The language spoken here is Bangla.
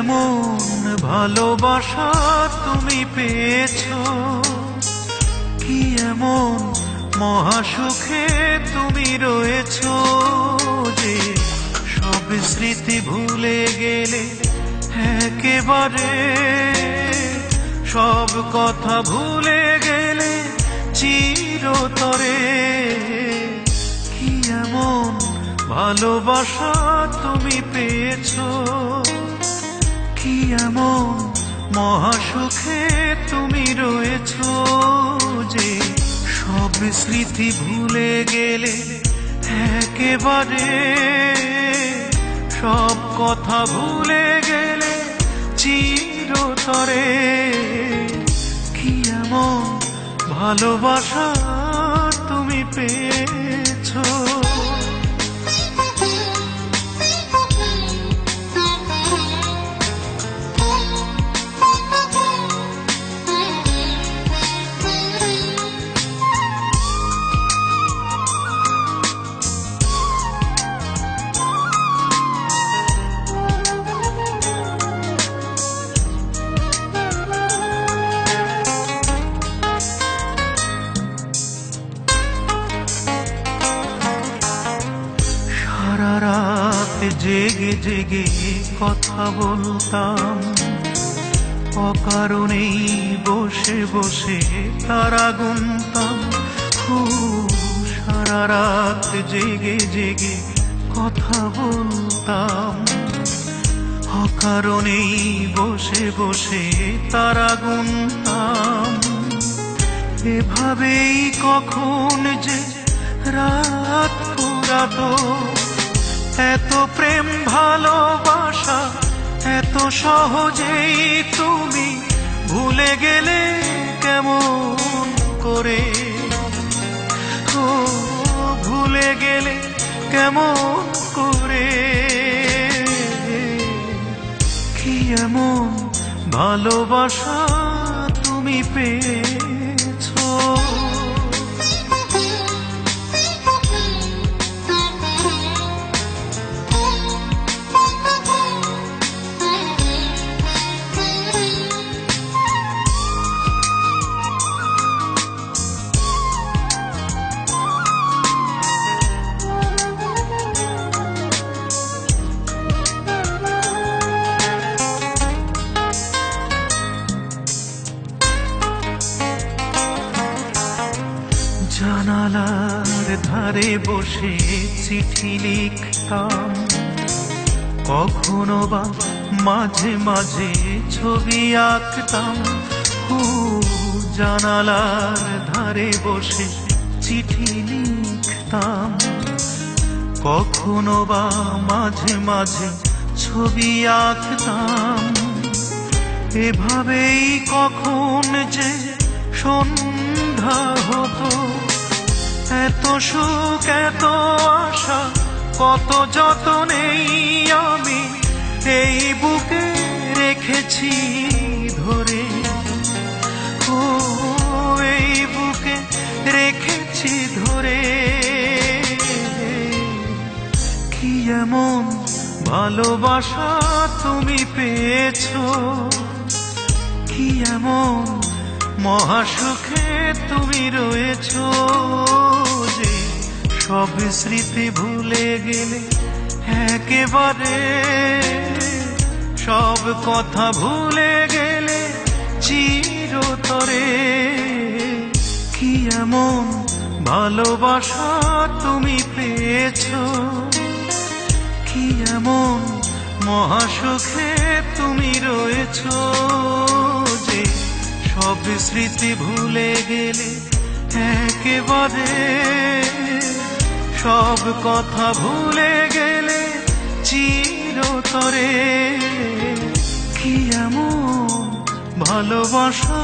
এমন ভালোবাসা তুমি পেয়েছো, কি এমন মহাসুখে তুমি রয়েছো যে সব স্মৃতি ভুলে গেলে একেবারে, সব কথা ভুলে গেলে চিরতরে। কি এমন ভালোবাসা তুমি পেয়েছো, কি এমন মহাসুখে তুমি রয়েছো যে সব স্মৃতি ভুলে গেলে একেবারে, সব কথা ভুলে গেলে চিরতরে। কি এমন ভালোবাসা তুমি পেয়েছো। সারা রাত জেগে জেগে কথা বলতাম, অকারণেই বসে বসে তারা গুনতাম। সারা রাত জেগে জেগে কথা বলতাম, অকারণেই বসে বসে তারা গুনতাম। এভাবেই কখন যে রাত পুরাতো, এত প্রেম ভালোবাসা এত সহজেই তুমি ভুলে গেলে কেমন করে। ও ভুলে গেলে কেমন করে। কি এমন ভালোবাসা তুমি পেয়েছো। জানালার ধারে বসে চিঠি লিখতাম, কখনো বা মাঝে মাঝে ছবি আঁকতাম। জানালার ধারে বসে চিঠি লিখতাম, কখনো বা মাঝে মাঝে ছবি আঁকতাম। এভাবেই কখন যে সন্ধ্যা হতো, এত সুখ এত আশা কত যতনেই আমি এই বুকে রেখেছি ধরে। ও এই বুকে রেখেছি ধরে। কি এমন ভালোবাসা তুমি পেয়েছো, কি এমন মহাসুখে তুমি রয়েছো যে সব স্মৃতি ভুলে গেলে একেবারে, সব কথা ভুলে গেলে চিরতরে। কি এমন ভালোবাসা তুমি পেয়েছো, কি এমন মহাসুখে তুমি রয়েছো যে সব স্মৃতি ভুলে গেলে একেবারে, সব কথা ভুলে গেলে চিরতরে। কি এমন ভালোবাসা